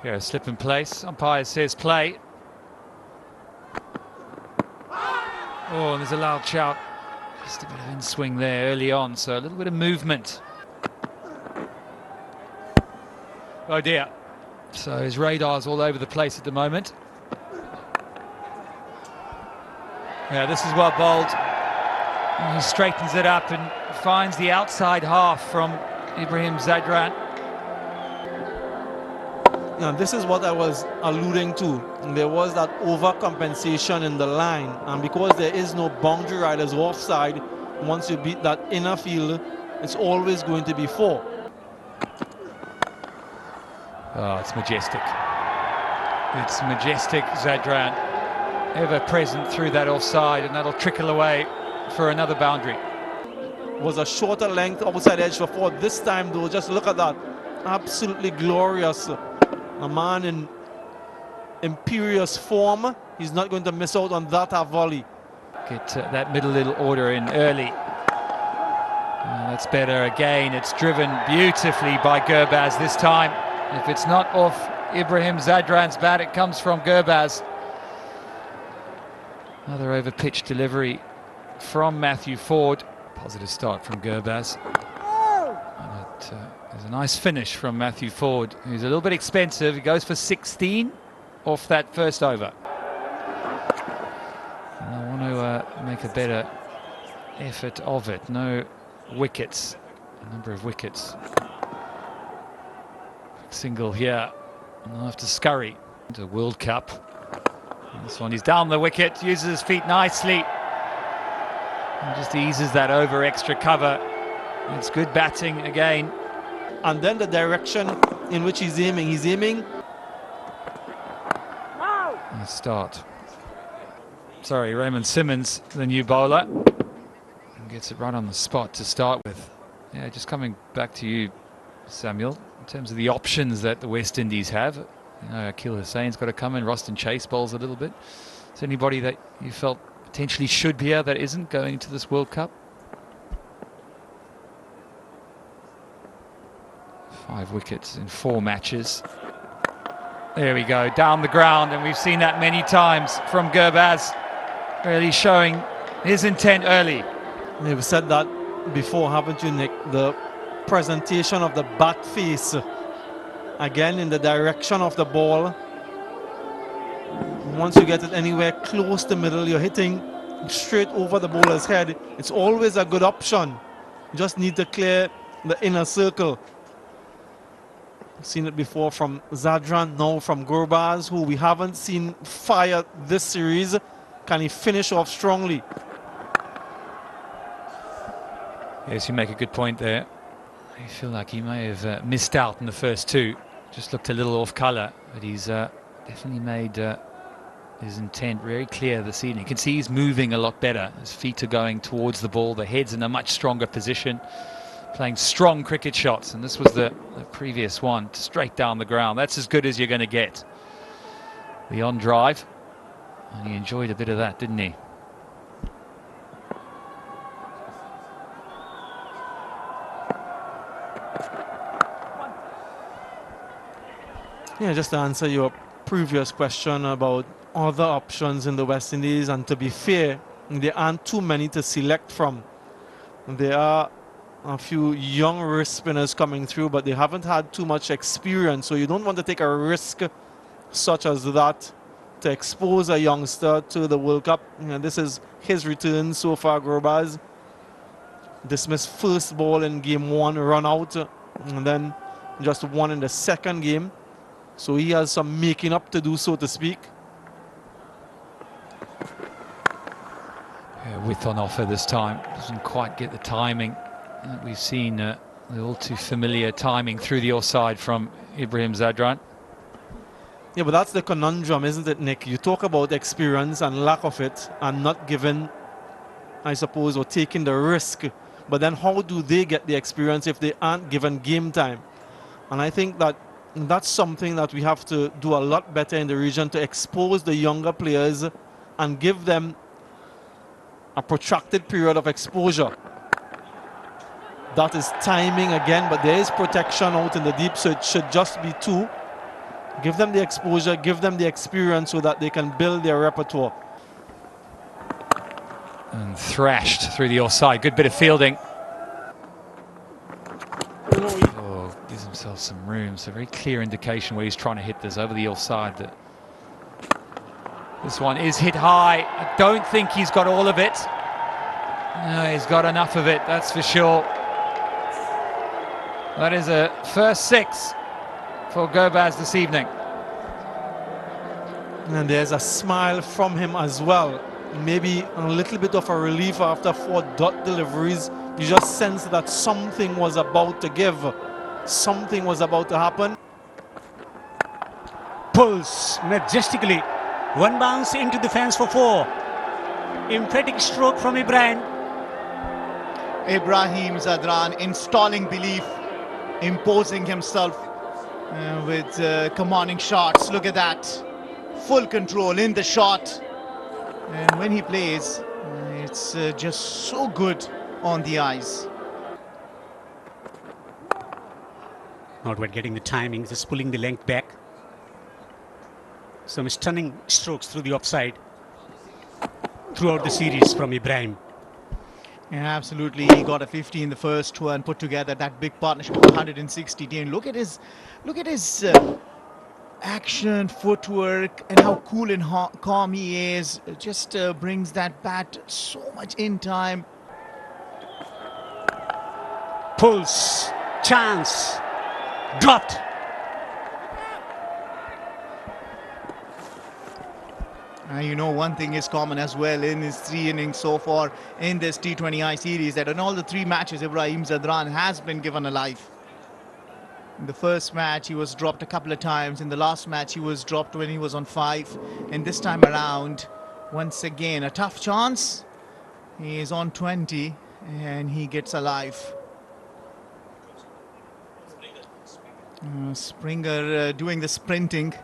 Yeah, slip in place. Umpire says play. Oh, and there's a loud shout. Just a bit of in-swing there early on, so a little bit of movement. Oh dear. So his radar's all over the place at the moment. Yeah, this is well bowled. And he straightens it up and finds the outside half from Ibrahim Zadran. Now, this is what I was alluding to. There was that overcompensation in the line, and because there is no boundary riders offside, once you beat that inner field, it's always going to be 4. Oh, it's majestic. It's majestic, Zadran. Ever present through that offside, and that'll trickle away for another boundary. Was a shorter length outside edge for 4. This time, though, just look at that. Absolutely glorious. A man in imperious form. He's not going to miss out on that volley. Get that middle little order in early. That's better again. It's driven beautifully by Gurbaz this time. If it's not off Ibrahim Zadran's bat, it comes from Gurbaz. Another over-pitch delivery from Matthew Ford. Positive start from Gurbaz. There's a nice finish from Matthew Ford, who's a little bit expensive. He goes for 16 off that first over. And I want to make a better effort of it. No wickets, a number of wickets. Single here, and I'll have to scurry into World Cup. And this one, he's down the wicket, uses his feet nicely, and just eases that over extra cover. It's good batting again. And then the direction in which he's aiming. Nice start. Sorry, Raymond Simmons, the new bowler, gets it right on the spot to start with. Yeah, just coming back to you, Samuel, in terms of the options that the West Indies have. You know, Akil Hussein's got to come in. Roston Chase bowls a little bit. Is there anybody that you felt potentially should be here that isn't going into this World Cup? 5 wickets in 4 matches. There we go, down the ground, and we've seen that many times from Gurbaz, really showing his intent early. You've said that before, haven't you, Nick? The presentation of the bat face, again in the direction of the ball. Once you get it anywhere close to middle, you're hitting straight over the bowler's head. It's always a good option. You just need to clear the inner circle. Seen it before from Zadran, now from Gurbaz, who we haven't seen fire this series. Can he finish off strongly? Yes, you make a good point there. I feel like he may have missed out in the first 2. Just looked a little off colour, but he's definitely made his intent very clear this evening. You can see he's moving a lot better. His feet are going towards the ball. The head's in a much stronger position. Playing strong cricket shots, and this was the previous one, straight down the ground. That's as good as you're going to get. The on drive, and he enjoyed a bit of that, didn't he? Yeah, just to answer your previous question about other options in the West Indies, and to be fair, there aren't too many to select from. There are a few young wrist spinners coming through, but they haven't had too much experience, so you don't want to take a risk such as that to expose a youngster to the World Cup. You know, this is his return so far. Gurbaz dismissed first ball in game 1, run out, and then just 1 in the second game, so he has some making up to do, so to speak. Yeah, width on offer this time, doesn't quite get the timing. We've seen the all too familiar timing through the offside from Ibrahim Zadran. Yeah, but that's the conundrum, isn't it, Nick? You talk about experience and lack of it, and not given, I suppose, or taking the risk. But then how do they get the experience if they aren't given game time? And I think that that's something that we have to do a lot better in the region, to expose the younger players and give them a protracted period of exposure. That is timing again, but there is protection out in the deep, so it should just be 2. Give them the exposure, give them the experience so that they can build their repertoire. And thrashed through the offside. Good bit of fielding. Oh, gives himself some room. So very clear indication where he's trying to hit this over the offside. That this one is hit high. I don't think he's got all of it. No, he's got enough of it, that's for sure. That is a first 6 for Gobaz this evening. And there's a smile from him as well. Maybe a little bit of a relief after 4 dot deliveries. You just sense that something was about to give. Something was about to happen. Pulls majestically. One bounce into the fence for 4. Emphatic stroke from Ibrahim. Ibrahim Zadran installing belief, imposing himself with commanding shots. Look at that. Full control in the shot. And when he plays, it's just so good on the eyes. Not quite getting the timing, just pulling the length back. Some stunning strokes through the offside throughout the series from Ibrahim. Yeah, absolutely. He got a 50 in the first one, put together that big partnership of 160. And look at his action, footwork, and how cool and calm he is. It just brings that bat so much in time. Pulls, chance, dropped. You know, one thing is common as well in his 3 innings so far in this T20I series, that in all the 3 matches, Ibrahim Zadran has been given a life. In the first match, he was dropped a couple of times. In the last match, he was dropped when he was on 5. And this time around, once again, a tough chance. He is on 20 and he gets a life. Springer doing the sprinting,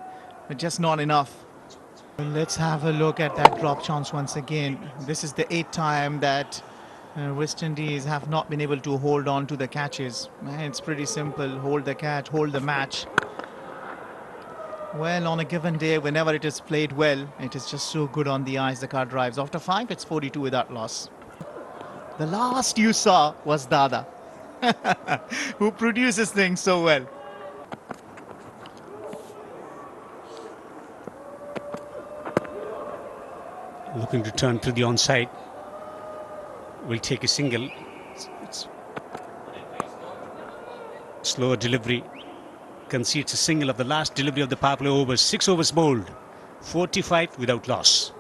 but just not enough. Let's have a look at that drop chance once again. This is the 8th time that West Indies have not been able to hold on to the catches. It's pretty simple. Hold the catch, hold the match. Well, on a given day, whenever it is played well, it is just so good on the eyes, the car drives. After 5, it's 42 without loss. The last you saw was Dada, who produces things so well. Looking to turn to the onside. Will take a single. It's slower delivery. Concedes a single of the last delivery of the power play overs. 6 overs bowled. 45 without loss.